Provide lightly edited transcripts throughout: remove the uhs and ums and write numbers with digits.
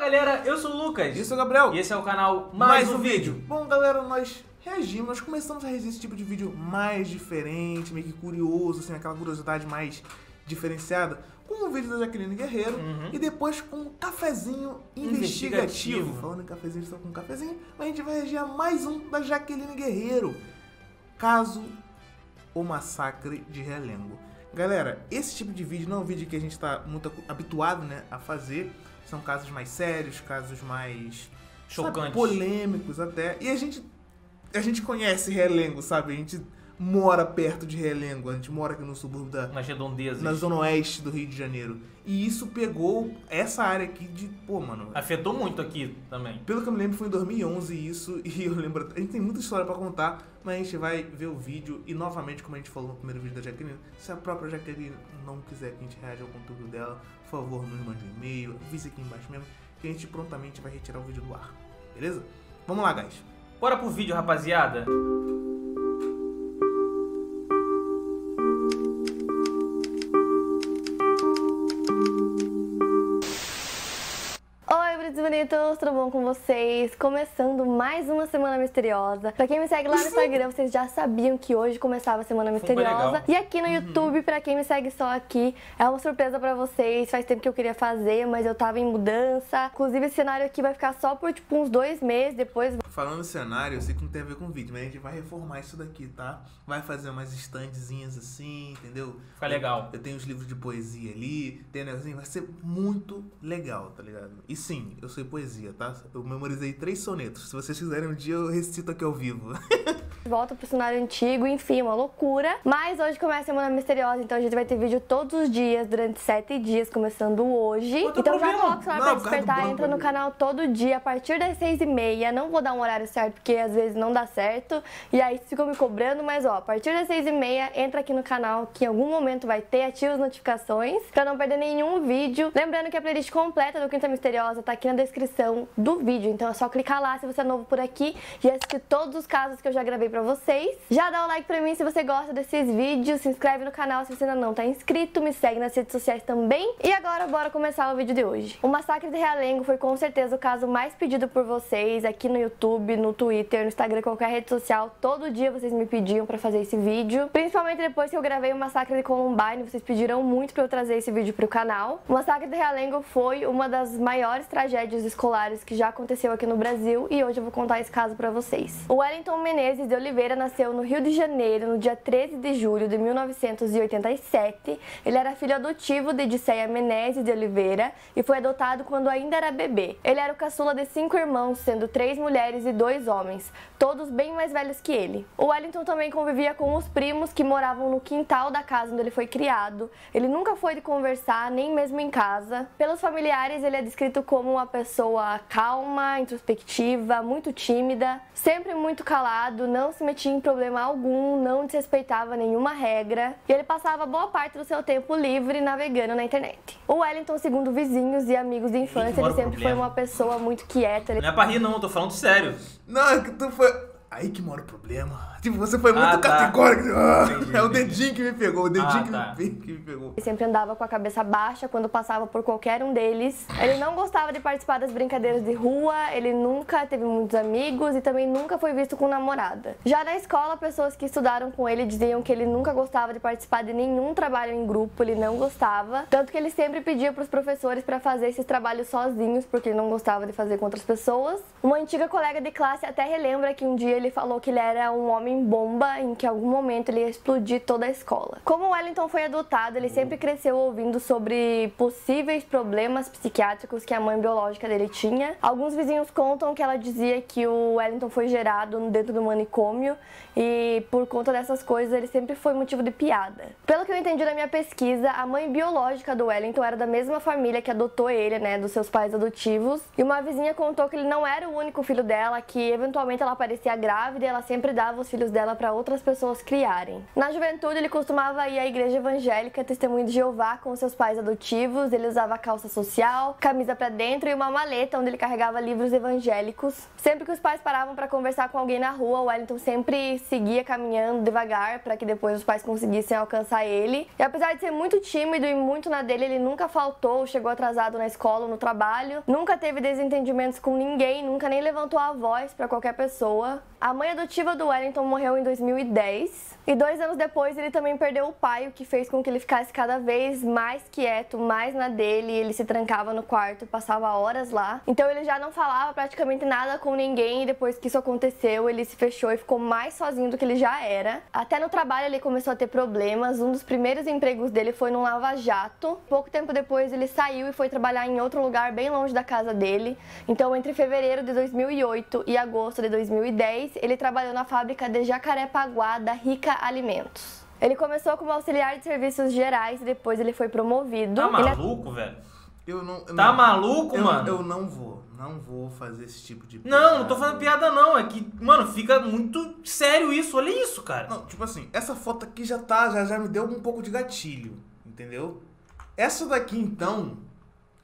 galera, eu sou o Lucas. E eu sou o Gabriel. E esse é o canal Mais um Vídeo. Bom, galera, nós reagimos, nós começamos a reagir esse tipo de vídeo mais diferente, meio que curioso, assim, aquela curiosidade mais diferenciada, com o vídeo da Jaqueline Guerreiro e depois com um cafezinho investigativo. Falando em cafezinho, estou com um cafezinho, mas a gente vai reagir a mais um da Jaqueline Guerreiro. Caso o Massacre de Realengo. Galera, esse tipo de vídeo não é um vídeo que a gente está muito habituado, né, a fazer. São casos mais sérios, casos mais chocantes, polêmicos até. E a gente conhece Realengo, sabe? A gente mora perto de Realengo, a gente mora aqui no subúrbio nas redondezas, na zona oeste do Rio de Janeiro. E isso pegou essa área aqui de, pô, mano, afetou muito aqui também. Pelo que eu me lembro, foi em 2011 isso, e eu lembro, a gente tem muita história pra contar, mas a gente vai ver o vídeo e novamente, como a gente falou no primeiro vídeo da Jaqueline, se a própria Jaqueline não quiser que a gente reaja ao conteúdo dela, por favor, nos mande um e-mail, avise aqui embaixo mesmo, que a gente prontamente vai retirar o vídeo do ar, beleza? Vamos lá, guys. Bora pro vídeo, rapaziada. Bonitos, tudo bom com vocês? Começando mais uma Semana Misteriosa. Pra quem me segue lá no Instagram, vocês já sabiam que hoje começava a Semana Misteriosa. E aqui no YouTube, pra quem me segue só aqui, é uma surpresa pra vocês. Faz tempo que eu queria fazer, mas eu tava em mudança. Inclusive, esse cenário aqui vai ficar só por, tipo, uns 2 meses, depois... Falando cenário, eu sei que não tem a ver com vídeo, mas a gente vai reformar isso daqui, tá? Vai fazer umas estandezinhas assim, entendeu? Fica legal. Eu tenho os livros de poesia ali, tem negocinho, vai ser muito legal, tá ligado? E sim, eu sou poesia, tá? Eu memorizei 3 sonetos. Se vocês quiserem um dia, eu recito aqui ao vivo. Volta pro cenário antigo, enfim, uma loucura. Mas hoje começa a Semana Misteriosa, então a gente vai ter vídeo todos os dias, durante 7 dias, começando hoje. Então já coloca o celular pra despertar, entra no canal todo dia, a partir das 6h30. Não vou dar um horário certo, porque às vezes não dá certo. E aí ficam me cobrando, mas ó, a partir das 6h30, entra aqui no canal, que em algum momento vai ter, ativa as notificações, pra não perder nenhum vídeo. Lembrando que a playlist completa do Quinta Misteriosa tá aqui na descrição do vídeo, então é só clicar lá se você é novo por aqui e assistir todos os casos que eu já gravei pra vocês. Já dá o like pra mim se você gosta desses vídeos, se inscreve no canal se você ainda não tá inscrito, me segue nas redes sociais também. E agora bora começar o vídeo de hoje. O Massacre de Realengo foi com certeza o caso mais pedido por vocês aqui no YouTube, no Twitter, no Instagram, qualquer rede social. Todo dia vocês me pediam pra fazer esse vídeo, principalmente depois que eu gravei o Massacre de Columbine, vocês pediram muito pra eu trazer esse vídeo pro canal. O Massacre de Realengo foi uma das maiores tragédias escolares que já aconteceu aqui no Brasil e hoje eu vou contar esse caso pra vocês. O Wellington Menezes de Oliveira nasceu no Rio de Janeiro no dia 13 de julho de 1987. Ele era filho adotivo de Edicéia Menezes de Oliveira e foi adotado quando ainda era bebê. Ele era o caçula de 5 irmãos, sendo 3 mulheres e 2 homens, todos bem mais velhos que ele. O Wellington também convivia com os primos que moravam no quintal da casa onde ele foi criado. Ele nunca foi de conversar, nem mesmo em casa. Pelos familiares, ele é descrito como uma pessoa calma, introspectiva, muito tímida, sempre muito calado, não se metia em problema algum, não desrespeitava nenhuma regra e ele passava boa parte do seu tempo livre navegando na internet. O Wellington, segundo vizinhos e amigos de infância, ele sempre foi uma pessoa muito quieta. Não é pra rir não, eu tô falando sério. Não, é que tu foi... Aí que mora o problema. Tipo, você foi muito categórico. É o dedinho que me pegou, o dedinho que me pegou. Ele sempre andava com a cabeça baixa quando passava por qualquer um deles. Ele não gostava de participar das brincadeiras de rua, ele nunca teve muitos amigos e também nunca foi visto com namorada. Já na escola, pessoas que estudaram com ele diziam que ele nunca gostava de participar de nenhum trabalho em grupo, ele não gostava. Tanto que ele sempre pedia pros professores pra fazer esses trabalhos sozinhos, porque ele não gostava de fazer com outras pessoas. Uma antiga colega de classe até relembra que um dia ele falou que ele era um homem bomba, em que em algum momento ele ia explodir toda a escola. Como o Wellington foi adotado, ele sempre cresceu ouvindo sobre possíveis problemas psiquiátricos que a mãe biológica dele tinha. Alguns vizinhos contam que ela dizia que o Wellington foi gerado dentro do manicômio e por conta dessas coisas ele sempre foi motivo de piada. Pelo que eu entendi da minha pesquisa, a mãe biológica do Wellington era da mesma família que adotou ele, né, dos seus pais adotivos, e uma vizinha contou que ele não era o único filho dela, que eventualmente ela parecia grávida grávida e ela sempre dava os filhos dela para outras pessoas criarem. Na juventude, ele costumava ir à igreja evangélica, Testemunho de Jeová, com seus pais adotivos. Ele usava calça social, camisa para dentro e uma maleta onde ele carregava livros evangélicos. Sempre que os pais paravam para conversar com alguém na rua, o Wellington sempre seguia caminhando devagar para que depois os pais conseguissem alcançar ele. E apesar de ser muito tímido e muito na dele, ele nunca faltou, chegou atrasado na escola ou no trabalho, nunca teve desentendimentos com ninguém, nunca nem levantou a voz para qualquer pessoa. A mãe adotiva do Wellington morreu em 2010 e 2 anos depois ele também perdeu o pai, o que fez com que ele ficasse cada vez mais quieto, mais na dele. Ele se trancava no quarto e passava horas lá. Então ele já não falava praticamente nada com ninguém e depois que isso aconteceu ele se fechou e ficou mais sozinho do que ele já era. Até no trabalho ele começou a ter problemas. Um dos primeiros empregos dele foi num lava-jato. Pouco tempo depois ele saiu e foi trabalhar em outro lugar bem longe da casa dele. Então entre fevereiro de 2008 e agosto de 2010 ele trabalhou na fábrica de Jacarepaguá da Rica Alimentos. Ele começou como auxiliar de serviços gerais e depois ele foi promovido. Tá maluco, velho? Tá maluco, mano? Eu não vou fazer esse tipo de piada. Não tô fazendo piada não, é que, mano, fica muito sério isso, olha isso, cara. Não, tipo assim, essa foto aqui já me deu um pouco de gatilho, entendeu? Essa daqui, então...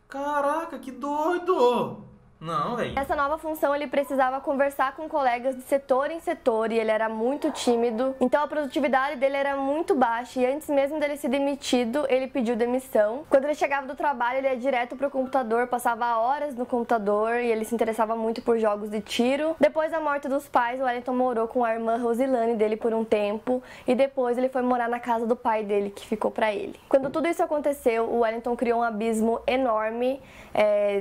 Caraca, que doido! Não, velho. Nessa nova função ele precisava conversar com colegas de setor em setor e ele era muito tímido, então a produtividade dele era muito baixa e antes mesmo dele ser demitido, ele pediu demissão. Quando ele chegava do trabalho, ele ia direto pro computador, passava horas no computador e ele se interessava muito por jogos de tiro. Depois da morte dos pais, o Wellington morou com a irmã Rosilane dele por um tempo e depois ele foi morar na casa do pai dele, que ficou pra ele. Quando tudo isso aconteceu, o Wellington criou um abismo enorme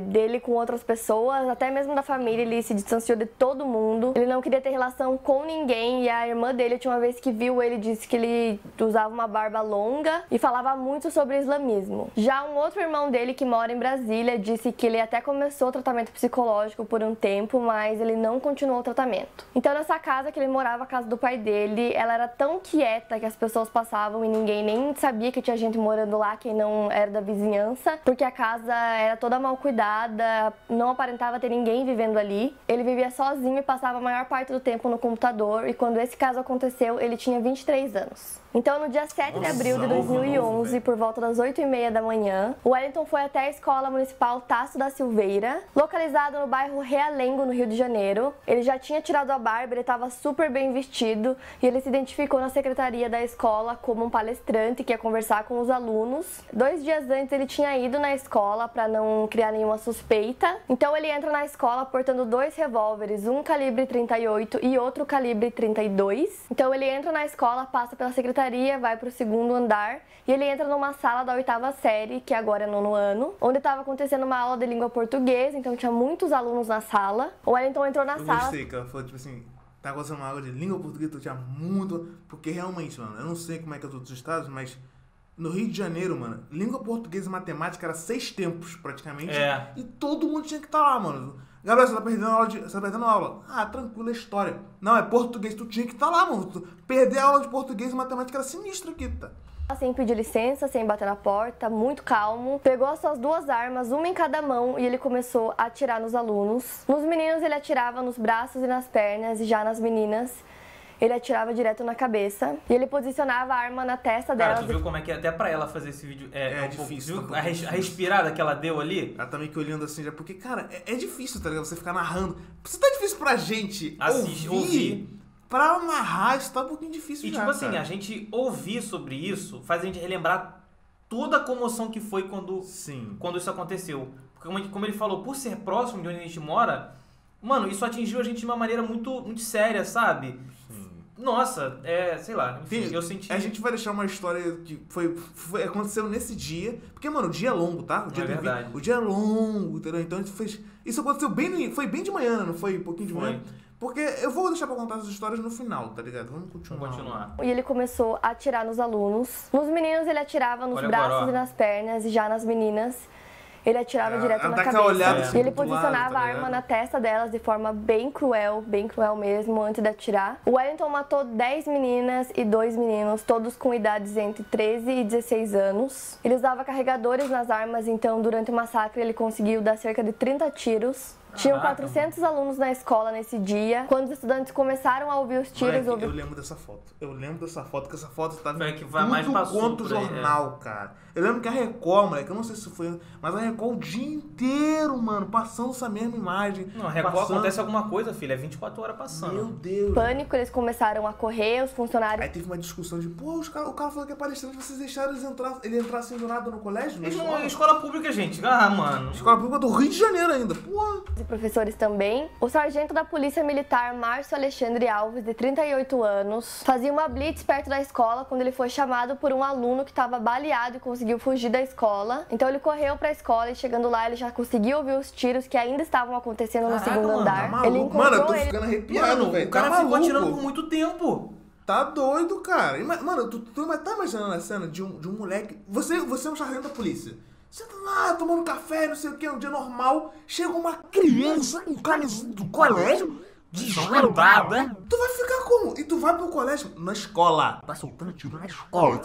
dele com outras pessoas, até mesmo da família. Ele se distanciou de todo mundo, ele não queria ter relação com ninguém e a irmã dele, a última vez que viu ele, disse que ele usava uma barba longa e falava muito sobre islamismo. Já um outro irmão dele que mora em Brasília disse que ele até começou o tratamento psicológico por um tempo, mas ele não continuou o tratamento. Então nessa casa que ele morava, a casa do pai dele, ela era tão quieta que as pessoas passavam e ninguém nem sabia que tinha gente morando lá, quem não era da vizinhança, porque a casa era toda mal cuidada, não aparentava ter ninguém vivendo ali. Ele vivia sozinho e passava a maior parte do tempo no computador e quando esse caso aconteceu, ele tinha 23 anos. Então, no dia 7 de abril de 2011, por volta das 8h30 da manhã, o Wellington foi até a Escola Municipal Tasso da Silveira, localizado no bairro Realengo, no Rio de Janeiro. Ele já tinha tirado a barba, ele estava super bem vestido e ele se identificou na secretaria da escola como um palestrante que ia conversar com os alunos. 2 dias antes, ele tinha ido na escola para não criar nenhuma suspeita. Então, ele entra na escola portando 2 revólveres, um calibre 38 e outro calibre 32. Então, ele entra na escola, passa pela secretaria, vai pro 2º andar e ele entra numa sala da 8ª série, que agora é 9º ano, onde estava acontecendo uma aula de língua portuguesa, então tinha muitos alunos na sala. O Wellington entrou na sala... Eu gostei que ela falou, tipo assim, tá acontecendo uma aula de língua portuguesa, então tinha muito... Porque realmente, mano, eu não sei como é que é os outros estados, mas no Rio de Janeiro, mano, língua portuguesa e matemática era 6 tempos, praticamente. E todo mundo tinha que estar lá, mano. Gabriel, você tá perdendo aula. Ah, tranquilo, é história. Não, é português, tu tinha que estar lá, mano. Perder a aula de português e matemática era sinistro aqui, tá? Sem pedir licença, sem bater na porta, muito calmo. Pegou as suas 2 armas, uma em cada mão, e ele começou a atirar nos alunos. Nos meninos ele atirava nos braços e nas pernas, e já nas meninas ele atirava direto na cabeça. E ele posicionava a arma na testa dela. Cara, tu viu como é que até pra ela fazer esse vídeo é difícil. Viu a respirada que ela deu ali? Ela tá meio que olhando assim já, porque, cara, é difícil, tá ligado? Você ficar narrando. Isso tá difícil pra gente ouvir. Pra narrar, isso tá um pouquinho difícil já, tipo assim, cara. A gente ouvir sobre isso faz a gente relembrar toda a comoção que foi quando isso aconteceu. Porque como ele falou, por ser próximo de onde a gente mora, mano, isso atingiu a gente de uma maneira muito, muito séria, sabe? Nossa, sei lá, enfim, eu senti... A gente vai deixar uma história que aconteceu nesse dia, porque, mano, o dia é longo, tá? O dia é longo, entendeu? Então a gente fez... Isso aconteceu foi bem de manhã, não foi? Um pouquinho de manhã. Porque eu vou deixar pra contar as histórias no final, tá ligado? Vamos continuar. E ele começou a atirar nos alunos. Nos meninos ele atirava nos braços e nas pernas, e já nas meninas ele atirava direto na cabeça. E ele posicionava a arma na testa delas de forma bem cruel mesmo, antes de atirar. O Wellington matou 10 meninas e 2 meninos, todos com idades entre 13 e 16 anos. Ele usava carregadores nas armas, então durante o massacre ele conseguiu dar cerca de 30 tiros. Tinham 400 alunos na escola nesse dia. Quando os estudantes começaram a ouvir os tiros... Eu lembro dessa foto. Que essa foto tá que vai mais passou quanto jornal, cara. Eu lembro que a Record, moleque, eu não sei se foi... Mas a Record o dia inteiro, mano, passando essa mesma imagem. Não, a Record acontece alguma coisa, filho. É 24 horas passando. Meu Deus. Pânico, eles começaram a correr, os funcionários... Aí teve uma discussão de, pô, o cara falou que é palestrante, vocês deixaram ele entrar assim do nada no colégio? Escola pública, gente. Ah, mano. Escola pública do Rio de Janeiro ainda, pô. E professores também. O sargento da Polícia Militar, Márcio Alexandre Alves, de 38 anos, fazia uma blitz perto da escola quando ele foi chamado por um aluno que estava baleado e conseguiu fugir da escola. Então ele correu pra escola e chegando lá ele já conseguiu ouvir os tiros que ainda estavam acontecendo no segundo andar. Tá ele encontrou mano, eu tô ficando arrepiado, velho. O cara ficou atirando por muito tempo. Tá doido, cara. Mano, tu tá imaginando a cena de um moleque... Você é um sargento da polícia. Você tá lá tomando café, não sei o que, um dia normal. Chega uma criança com camisa do colégio desgrudada. Tu vai ficar como? E tu vai pro colégio? Na escola. Tá soltando tiro na escola.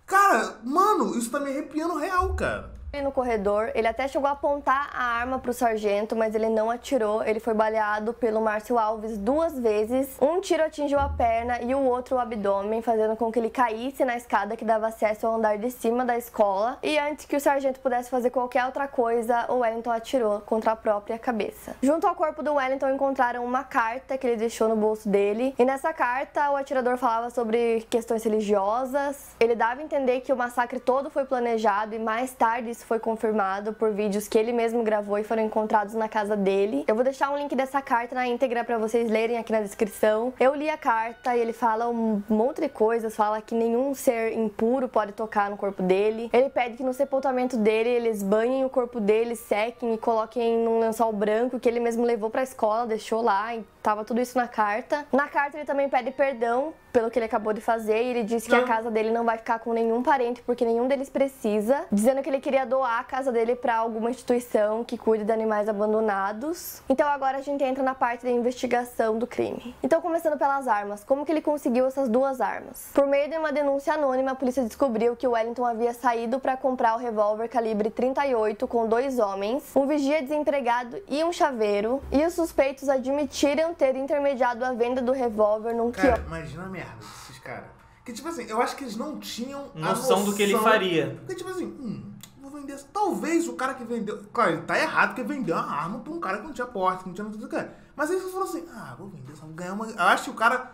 Cara, mano, isso tá me arrepiando real, cara. No corredor, ele até chegou a apontar a arma pro sargento, mas ele não atirou. Ele foi baleado pelo Márcio Alves 2 vezes. Um tiro atingiu a perna e o outro o abdômen, fazendo com que ele caísse na escada que dava acesso ao andar de cima da escola. E antes que o sargento pudesse fazer qualquer outra coisa, o Wellington atirou contra a própria cabeça. Junto ao corpo do Wellington encontraram uma carta que ele deixou no bolso dele. E nessa carta, o atirador falava sobre questões religiosas. Ele dava a entender que o massacre todo foi planejado e mais tarde isso foi confirmado por vídeos que ele mesmo gravou e foram encontrados na casa dele. Eu vou deixar um link dessa carta na íntegra pra vocês lerem aqui na descrição. Eu li a carta e ele fala um monte de coisas, fala que nenhum ser impuro pode tocar no corpo dele. Ele pede que no sepultamento dele eles banhem o corpo dele, sequem e coloquem num lençol branco que ele mesmo levou pra escola, deixou lá e tava tudo isso na carta. Na carta ele também pede perdão pelo que ele acabou de fazer e ele disse que a casa dele não vai ficar com nenhum parente porque nenhum deles precisa, dizendo que ele queria doar a casa dele para alguma instituição que cuide de animais abandonados. Então agora a gente entra na parte da investigação do crime. Então começando pelas armas, como que ele conseguiu essas 2 armas? Por meio de uma denúncia anônima, a polícia descobriu que o Wellington havia saído para comprar o revólver calibre 38 com 2 homens, um vigia desempregado e um chaveiro, e os suspeitos admitiram ter intermediado a venda do revólver num quiosque. Cara, imagina a merda desses caras. Que tipo assim, eu acho que eles não tinham noção do que ele faria. Porque tipo assim, vou vender... Talvez o cara que vendeu... Claro, ele tá errado porque vendeu uma arma pra um cara que não tinha porte, que não tinha tudo o que. Mas ele falou assim, vou vender, só vou ganhar uma... Eu acho que o cara...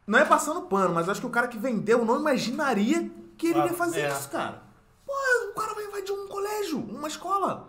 Não é passando pano, mas eu acho que o cara que vendeu não imaginaria que ele ia fazer isso, cara. Pô, o cara vai invadir um colégio, uma escola.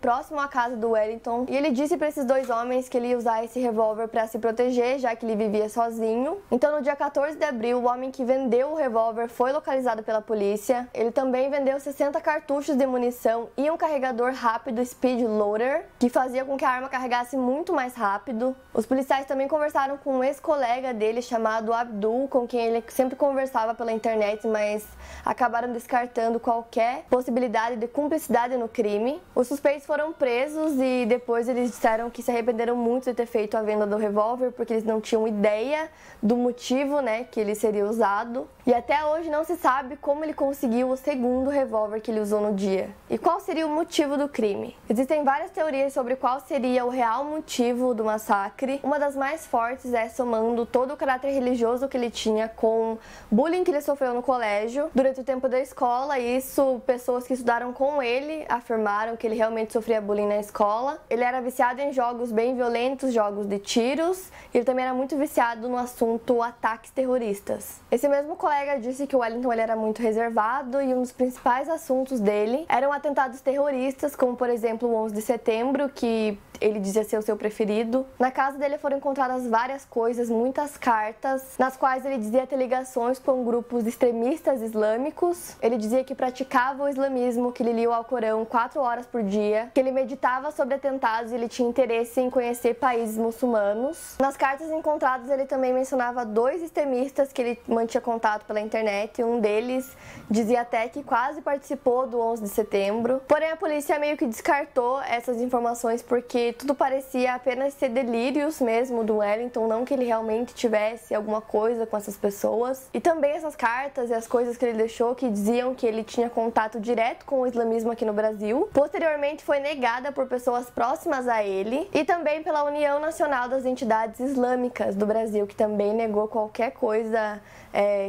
Próximo à casa do Wellington, e ele disse para esses 2 homens que ele ia usar esse revólver para se proteger, já que ele vivia sozinho. Então no dia 14 de abril, o homem que vendeu o revólver foi localizado pela polícia. Ele também vendeu 60 cartuchos de munição e um carregador rápido speed loader, que fazia com que a arma carregasse muito mais rápido. Os policiais também conversaram com um ex-colega dele chamado Abdul, com quem ele sempre conversava pela internet, mas acabaram descartando qualquer possibilidade de cumplicidade no crime. Os suspeitos foram presos e depois eles disseram que se arrependeram muito de ter feito a venda do revólver porque eles não tinham ideia do motivo, que ele seria usado. E até hoje não se sabe como ele conseguiu o segundo revólver que ele usou no dia. E qual seria o motivo do crime? Existem várias teorias sobre qual seria o real motivo do massacre. Uma das mais fortes é somando todo o caráter religioso que ele tinha com bullying que ele sofreu no colégio durante o tempo da escola. Isso, pessoas que estudaram com ele afirmaram que ele realmente sofria bullying na escola. Ele era viciado em jogos bem violentos, jogos de tiros, e ele também era muito viciado no assunto ataques terroristas. Esse mesmo colega disse que o Wellington ele era muito reservado e um dos principais assuntos dele eram atentados terroristas, como por exemplo o 11 de setembro, que ele dizia ser o seu preferido. Na casa dele foram encontradas várias coisas, muitas cartas, nas quais ele dizia ter ligações com grupos extremistas islâmicos. Ele dizia que praticava o islamismo, que ele lia o Alcorão 4 horas por dia, que ele meditava sobre atentados e ele tinha interesse em conhecer países muçulmanos. Nas cartas encontradas, ele também mencionava 2 extremistas que ele mantinha contato pela internet. Um deles dizia até que quase participou do 11 de setembro. Porém, a polícia meio que descartou essas informações porque que tudo parecia apenas ser delírios mesmo do Wellington, não que ele realmente tivesse alguma coisa com essas pessoas. E também essas cartas e as coisas que ele deixou que diziam que ele tinha contato direto com o islamismo aqui no Brasil. Posteriormente foi negada por pessoas próximas a ele e também pela União Nacional das Entidades Islâmicas do Brasil, que também negou qualquer coisa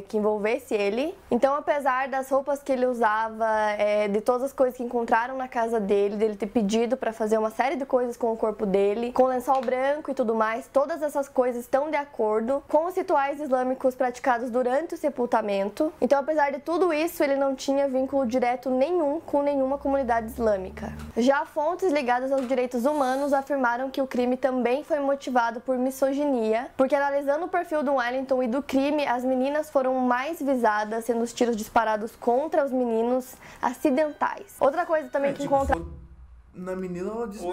que envolvesse ele. Então, apesar das roupas que ele usava, de todas as coisas que encontraram na casa dele ter pedido para fazer uma série de coisas com o corpo dele, com lençol branco e tudo mais, todas essas coisas estão de acordo com os rituais islâmicos praticados durante o sepultamento. Então, apesar de tudo isso, ele não tinha vínculo direto nenhum com nenhuma comunidade islâmica. Já fontes ligadas aos direitos humanos afirmaram que o crime também foi motivado por misoginia, porque analisando o perfil do Wellington e do crime, as meninas foram mais visadas, sendo os tiros disparados contra os meninos acidentais. Outra coisa também que encontra... Na menina ela disse...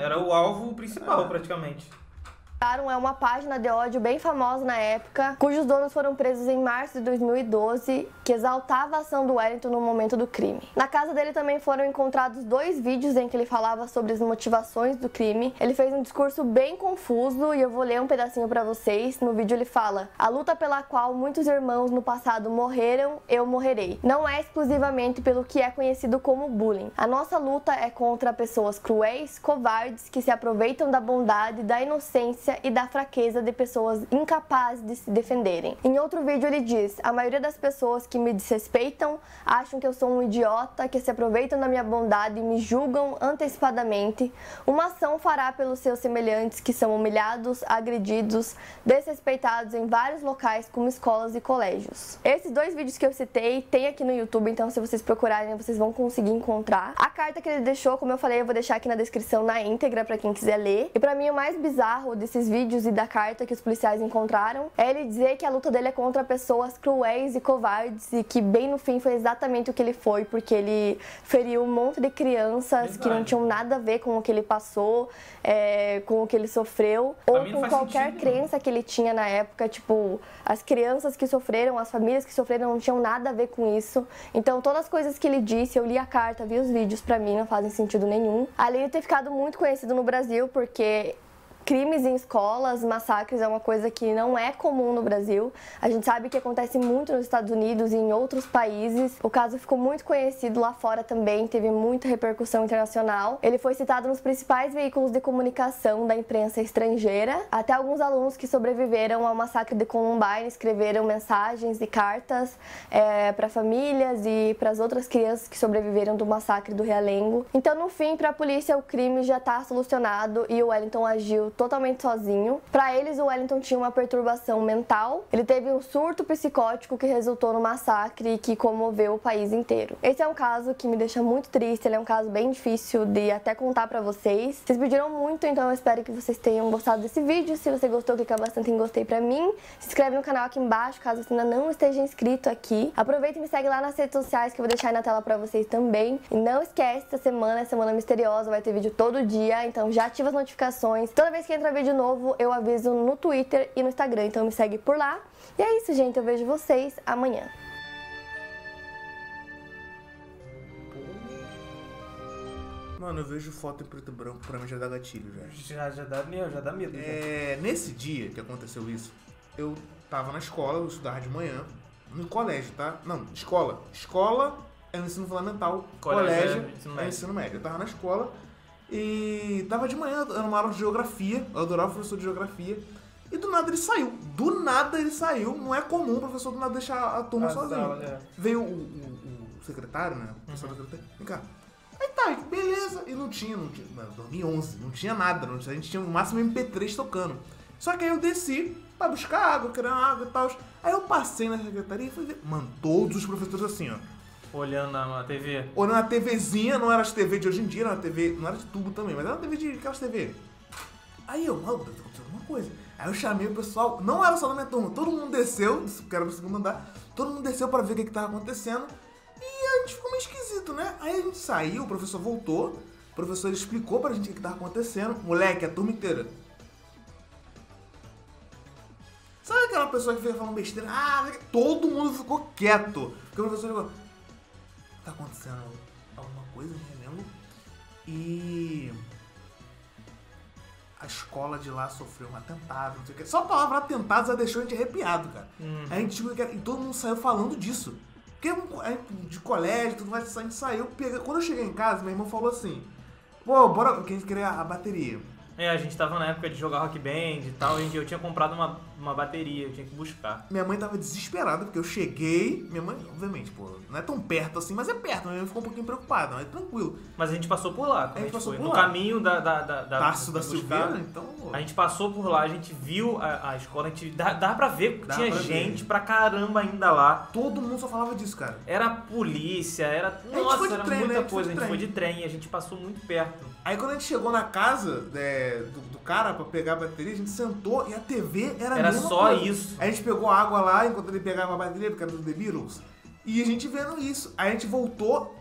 Era o alvo principal, praticamente. É uma página de ódio bem famosa na época, cujos donos foram presos em março de 2012, que exaltava a ação do Wellington no momento do crime. Na casa dele também foram encontrados 2 vídeos em que ele falava sobre as motivações do crime. Ele fez um discurso bem confuso e eu vou ler um pedacinho pra vocês. No vídeo ele fala: "A luta pela qual muitos irmãos no passado morreram, eu morrerei. Não é exclusivamente pelo que é conhecido como bullying. A nossa luta é contra pessoas cruéis, covardes, que se aproveitam da bondade, da inocência e da fraqueza de pessoas incapazes de se defenderem." Em outro vídeo ele diz: "A maioria das pessoas que me desrespeitam acham que eu sou um idiota, que se aproveitam da minha bondade e me julgam antecipadamente. Uma ação fará pelos seus semelhantes que são humilhados, agredidos, desrespeitados em vários locais como escolas e colégios." Esses 2 vídeos que eu citei tem aqui no YouTube, então se vocês procurarem vocês vão conseguir encontrar. A carta que ele deixou, como eu falei, eu vou deixar aqui na descrição na íntegra pra quem quiser ler. E pra mim o mais bizarro desses vídeos e da carta que os policiais encontraram é ele dizer que a luta dele é contra pessoas cruéis e covardes e que bem no fim foi exatamente o que ele foi, porque ele feriu um monte de crianças que não tinham nada a ver com o que ele passou, com o que ele sofreu, ou com qualquer crença que ele tinha na época. Tipo, as crianças que sofreram, as famílias que sofreram não tinham nada a ver com isso. Então todas as coisas que ele disse, eu li a carta, vi os vídeos, pra mim não fazem sentido nenhum. Além de ter ficado muito conhecido no Brasil, porque crimes em escolas, massacres é uma coisa que não é comum no Brasil. A gente sabe que acontece muito nos Estados Unidos e em outros países. O caso ficou muito conhecido lá fora também, teve muita repercussão internacional. Ele foi citado nos principais veículos de comunicação da imprensa estrangeira. Até alguns alunos que sobreviveram ao massacre de Columbine escreveram mensagens e cartas para famílias e para as outras crianças que sobreviveram do massacre do Realengo. Então, no fim, para a polícia, o crime já está solucionado e o Wellington agiu totalmente sozinho. Para eles, o Wellington tinha uma perturbação mental. Ele teve um surto psicótico que resultou no massacre e que comoveu o país inteiro. Esse é um caso que me deixa muito triste, ele é um caso bem difícil de até contar pra vocês. Vocês pediram muito, então eu espero que vocês tenham gostado desse vídeo. Se você gostou, clica bastante em gostei pra mim. Se inscreve no canal aqui embaixo, caso você ainda não esteja inscrito aqui. Aproveita e me segue lá nas redes sociais que eu vou deixar aí na tela pra vocês também. E não esquece, essa semana é Semana Misteriosa, vai ter vídeo todo dia, então já ativa as notificações. Toda vez que entra vídeo novo, eu aviso no Twitter e no Instagram, então me segue por lá. E é isso, gente, eu vejo vocês amanhã. Mano, eu vejo foto em preto e branco, pra mim já dá gatilho já dá medo. Nesse dia que aconteceu isso, eu tava na escola, eu estudava de manhã, no colégio, tá? Não, escola. Escola é o ensino fundamental, colégio é o ensino médio. Eu tava na escola e tava de manhã, era uma aula de geografia, eu adorava o professor de geografia, e do nada ele saiu. Do nada ele saiu, não é comum o professor do nada deixar a turma sozinho. Veio o secretário, né? O professor da secretária, vem cá. Aí tá, beleza. E não tinha, 2011, não tinha nada, a gente tinha no máximo MP3 tocando. Só que aí eu desci pra buscar água, querendo água e tal. Aí eu passei na secretaria e fui ver, mano, todos os professores assim, ó. Olhando na TV. Olhando na TVzinha, não era as TV de hoje em dia, era uma TV, não era de tubo também, mas era uma TV de aquelas TV. Aí eu, mano, deve ter acontecido alguma coisa. Aí eu chamei o pessoal, não era só na minha turma, todo mundo desceu, que era no segundo andar, todo mundo desceu pra ver o que tava acontecendo. E a gente ficou meio esquisito, né? Aí a gente saiu, o professor voltou, o professor explicou pra gente o que tava acontecendo. Moleque, a turma inteira. Sabe aquela pessoa que fica falando besteira? Todo mundo ficou quieto. Porque o professor falou, tá acontecendo alguma coisa, não lembro. E escola de lá sofreu um atentado, não sei o que. Só a palavra atentado já deixou a gente arrepiado, cara. A gente, e todo mundo saiu falando disso. Porque de colégio, tudo mais, a gente saiu. Quando eu cheguei em casa, meu irmão falou assim: pô, bora, porque a gente queria a bateria. A gente tava na época de jogar Rock Band e tal, e eu tinha comprado uma bateria, eu tinha que buscar. Minha mãe tava desesperada, porque eu cheguei, minha mãe, obviamente, pô, não é tão perto assim, mas é perto, minha mãe ficou um pouquinho preocupada, mas é tranquilo. Mas a gente passou por lá, quando a gente passou foi. por No lá. caminho da Taço da Silveira, então... A gente passou por lá, a gente viu a escola, a gente dá pra ver que tinha gente pra caramba ainda lá. Todo mundo só falava disso, cara. Era polícia, era... Nossa, era muita coisa, a gente foi de trem, a gente passou muito perto. Aí quando a gente chegou na casa do cara pra pegar a bateria, a gente sentou e a TV era a mesma só coisa. isso. Aí a gente pegou água lá enquanto ele pegava a bateria, porque era do The Beatles. E a gente vendo isso. Aí a gente voltou,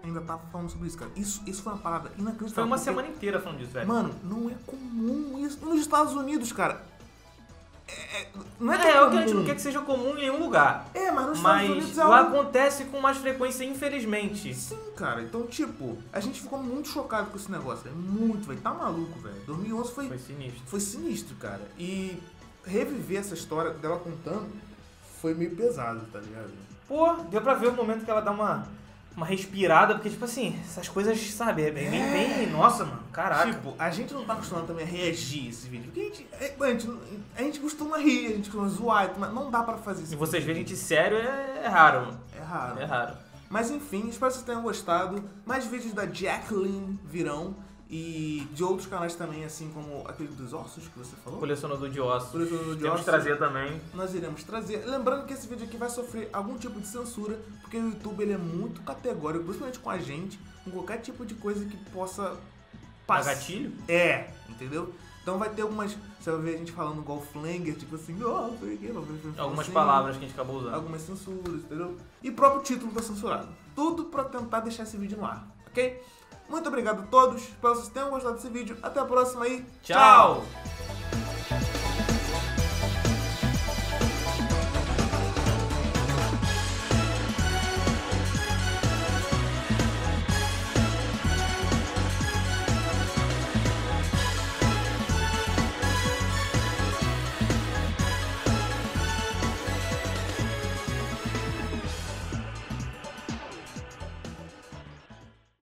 ainda tava falando sobre isso, cara. Isso foi uma parada inacreditável. Foi uma semana inteira falando disso, velho. Mano, não é comum isso. Nos Estados Unidos, cara... não é o que a gente não quer que seja comum em nenhum lugar. Mas nos Estados Unidos lá acontece com mais frequência, infelizmente. Sim, cara. Então, tipo, a gente ficou muito chocado com esse negócio. Muito, velho. Tá maluco, velho. 2011 foi sinistro. Foi sinistro, cara. E reviver essa história dela contando foi meio pesado, tá ligado? Pô, deu pra ver o momento que ela dá uma respirada, porque, tipo assim, essas coisas, sabe, é bem... Nossa, mano, caraca. Tipo, a gente não tá acostumado também a reagir a esse vídeo. Porque a gente costuma rir, a gente costuma zoar, mas não dá pra fazer isso. E vocês verem gente sério é raro. É raro. Mas enfim, espero que vocês tenham gostado. Mais vídeos da Jacqueline virão. E de outros canais também, assim como aquele dos ossos que você falou. Colecionador de ossos. Temos que trazer também. Nós iremos trazer. Lembrando que esse vídeo aqui vai sofrer algum tipo de censura, porque o YouTube ele é muito categórico, principalmente com a gente, com qualquer tipo de coisa que possa passar. Gatilho? Entendeu? Então vai ter algumas... Você vai ver a gente falando igual Flanger, tipo assim... Algumas palavras que a gente acabou usando. Algumas censuras, entendeu? E o próprio título tá censurado. Tudo pra tentar deixar esse vídeo no ar, ok? Muito obrigado a todos, espero que vocês tenham gostado desse vídeo. Até a próxima e tchau!